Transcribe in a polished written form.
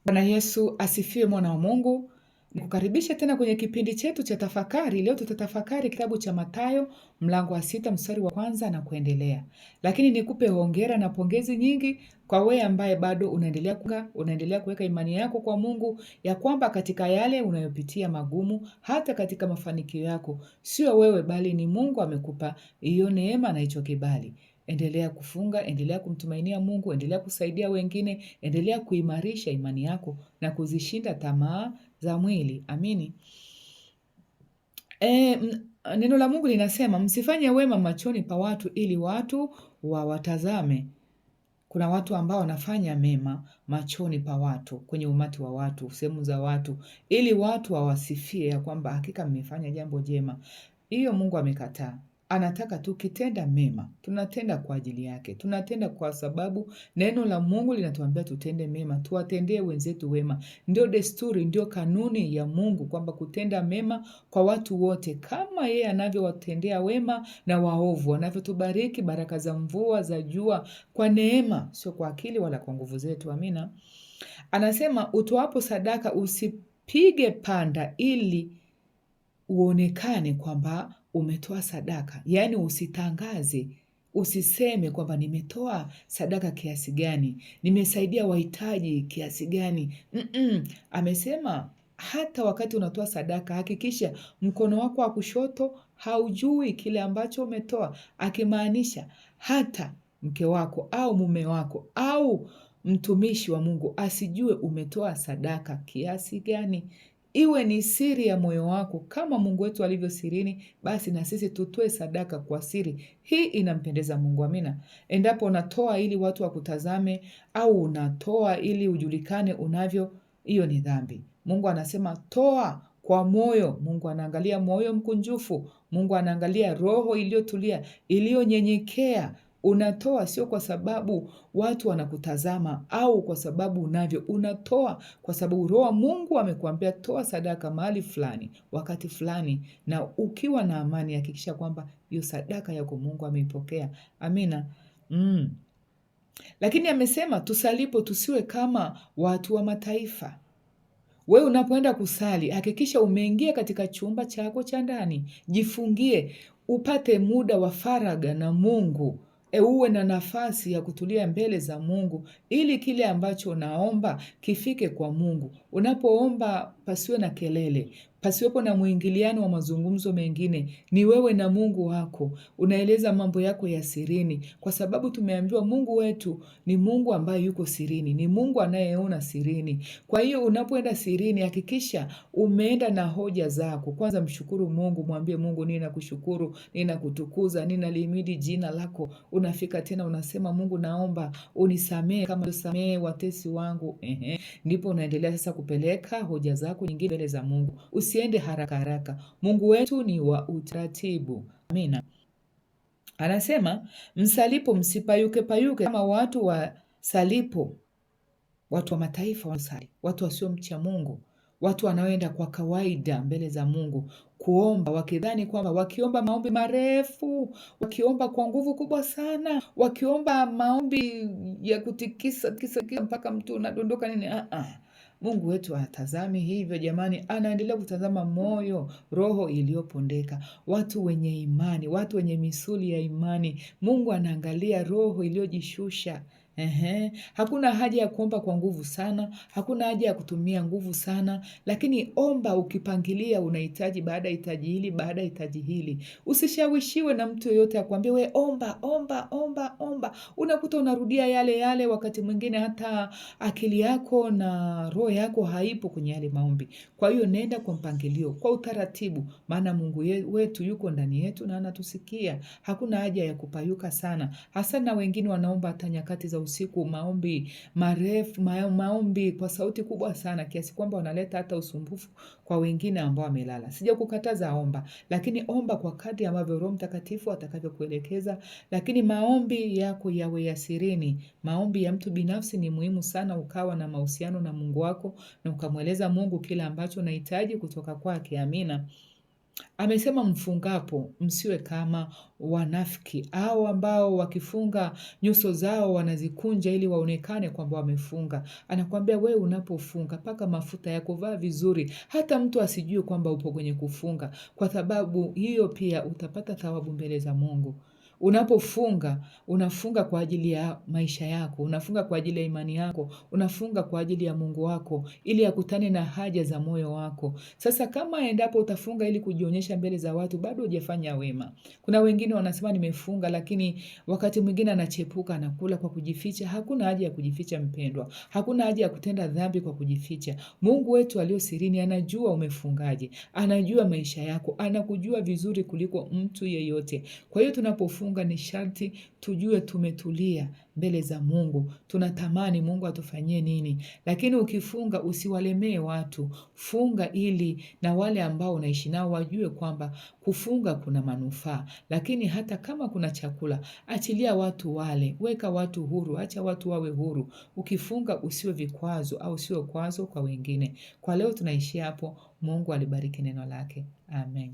Bwana Yesu asifiwe, mwana wa Mungu. Nikukaribisha tena kwenye kipindi chetu cha tafakari. Leo tutatafakari kitabu cha Mathayo mlango wa 6 mstari wa kwanza na kuendelea. Lakini nikupe hongera na pongezi nyingi kwa wewe ambaye bado unaendelea kuweka imani yako kwa Mungu, ya kwamba katika yale unayopitia magumu, hata katika mafanikio yako, sio wewe bali ni Mungu amekupa hiyo neema na hicho kibali. Endelea kufunga, endelea kumtumainia Mungu, endelea kusaidia wengine, endelea kuimarisha imani yako na kuzishinda tamaa za mwili. Amini. Neno la Mungu linasema msifanye wema machoni pa watu ili watu wawatazame. Kuna watu ambao wanafanya mema machoni pa watu, kwenye umati wa watu, sehemu za watu, ili watu wawasifie ya kwamba hakika mmefanya jambo jema. Hiyo Mungu amekataa. Anataka tukitenda mema, tunatenda kwa ajili yake. Tunatenda kwa sababu neno la Mungu linatuambia tutende mema, tuwatendee wenzetu wema. Ndio desturi, ndio kanuni ya Mungu kwamba kutenda mema kwa watu wote, kama yeye anavyowatendea wema na waovu, anavyotubariki baraka za mvua za jua kwa neema, sio kwa akili wala kwa nguvu zetu. Amina. Anasema utoapo sadaka usipige panda ili uonekane kwamba umetoa sadaka. Yaani usitangaze, usiseme kwamba nimetoa sadaka kiasi gani, nimesaidia wahitaji kiasi gani. Amesema hata wakati unatoa sadaka, hakikisha mkono wako wa kushoto haujui kile ambacho umetoa, akimaanisha hata mke wako au mume wako au mtumishi wa Mungu asijue umetoa sadaka kiasi gani. Iwe ni siri ya moyo wako, kama Mungu wetu alivyo sirini, basi na sisi tutoe sadaka kwa siri. Hii inampendeza Mungu. Amina. Endapo unatoa ili watu wakutazame au unatoa ili ujulikane unavyo, hiyo ni dhambi. Mungu anasema toa kwa moyo. Mungu anaangalia moyo mkunjufu. Mungu anaangalia roho iliyotulia, iliyonyenyekea. Unatoa sio kwa sababu watu wanakutazama au kwa sababu unavyo. Unatoa kwa sababu roho Mungu amekuambia toa sadaka mahali fulani, wakati fulani, na ukiwa na amani, hakikisha kwamba hiyo sadaka yako Mungu ameipokea. Amina. Lakini amesema tusalipo tusiwe kama watu wa mataifa. Wewe unapoenda kusali, hakikisha umeingia katika chumba chako cha ndani. Jifungie, upate muda wa faragha na Mungu. Uwe na nafasi ya kutulia mbele za Mungu ili kile ambacho unaomba kifike kwa Mungu. Unapoomba pasiwe na kelele, pasiwepo na mwingiliano wa mazungumzo mengine. Ni wewe na Mungu wako. Unaeleza mambo yako ya sirini, kwa sababu tumeambiwa Mungu wetu ni Mungu ambaye yuko sirini, ni Mungu anayeona sirini. Kwa hiyo unapoenda sirini, hakikisha umeenda na hoja zako. Kwanza mshukuru Mungu, mwambie Mungu, ninakushukuru, ninakutukuza, ninalihimidi jina lako. Unafika tena unasema Mungu, naomba unisamehe kama ulisamehe watesi wangu. Ndipo unaendelea sasa kupeleka hoja zako nyingine mbele za Mungu. Usiende haraka haraka. Mungu wetu ni wa utaratibu. Amina. Anasema msalipo msipayuke payuke kama watu wasalipo. Watu wa mataifa wasali, watu wasiomcha Mungu, watu wanaoenda kwa kawaida mbele za Mungu kuomba, wakidhani kwamba wakiomba maombi marefu, wakiomba kwa nguvu kubwa sana, wakiomba maombi ya kutikisa kisa mpaka mtu unadondoka nini. Mungu wetu hatazami hivyo jamani, anaendelea kutazama moyo, roho iliyopondeka, watu wenye imani, watu wenye misuli ya imani. Mungu anaangalia roho iliyojishusha. Hakuna haja ya kuomba kwa nguvu sana, hakuna haja ya kutumia nguvu sana, lakini omba ukipangilia, unahitaji baada ya hitaji hili, baada ya hitaji hili. Usishawishiwe na mtu yeyote akwambie we omba, omba, omba, omba. Unakuta unarudia yale yale, wakati mwingine hata akili yako na roho yako haipo kwenye yale maombi. Kwa hiyo nenda kwa mpangilio, kwa utaratibu, maana Mungu wetu yuko ndani yetu na anatusikia. Hakuna haja ya kupayuka sana. Hasa na wengine wanaomba hata nyakati za usiku, maombi marefu, maombi kwa sauti kubwa sana, kiasi kwamba wanaleta hata usumbufu kwa wengine ambao wamelala. Sija kukataza omba, lakini omba kwa kadri ambavyo Roho Mtakatifu atakavyokuelekeza. Lakini maombi yako yawe ya sirini. Maombi ya mtu binafsi ni muhimu sana, ukawa na mahusiano na Mungu wako na ukamweleza Mungu kile ambacho unahitaji kutoka kwake. Amina. Amesema mfungapo msiwe kama wanafiki au ambao wakifunga nyuso zao wanazikunja ili waonekane kwamba wamefunga. Anakuambia wewe unapofunga paka mafuta ya kuvaa vizuri, hata mtu asijue kwamba upo kwenye kufunga, kwa sababu hiyo pia utapata thawabu mbele za Mungu. Unapofunga, unafunga kwa ajili ya maisha yako, unafunga kwa ajili ya imani yako, unafunga kwa ajili ya Mungu wako, ili akutane na haja za moyo wako. Sasa kama endapo utafunga ili kujionyesha mbele za watu, bado hujafanya wema. Kuna wengine wanasema nimefunga, lakini wakati mwingine anachepuka, anakula kwa kujificha. Hakuna haja ya kujificha mpendwa. Hakuna haja ya kutenda dhambi kwa kujificha. Mungu wetu alio sirini anajua umefungaje. Anajua maisha yako. Anakujua vizuri kuliko mtu yeyote. Kwa hiyo tunapofunga ni sharti tujue tumetulia mbele za Mungu. Tunatamani Mungu atufanyie nini. Lakini ukifunga usiwalemee watu. Funga ili na wale ambao unaishi nao wajue kwamba kufunga kuna manufaa. Lakini hata kama kuna chakula, achilia watu wale, weka watu huru, acha watu wawe huru. Ukifunga usiwe vikwazo au usiwe kwazo kwa wengine. Kwa leo tunaishia hapo. Mungu alibariki neno lake. Amen.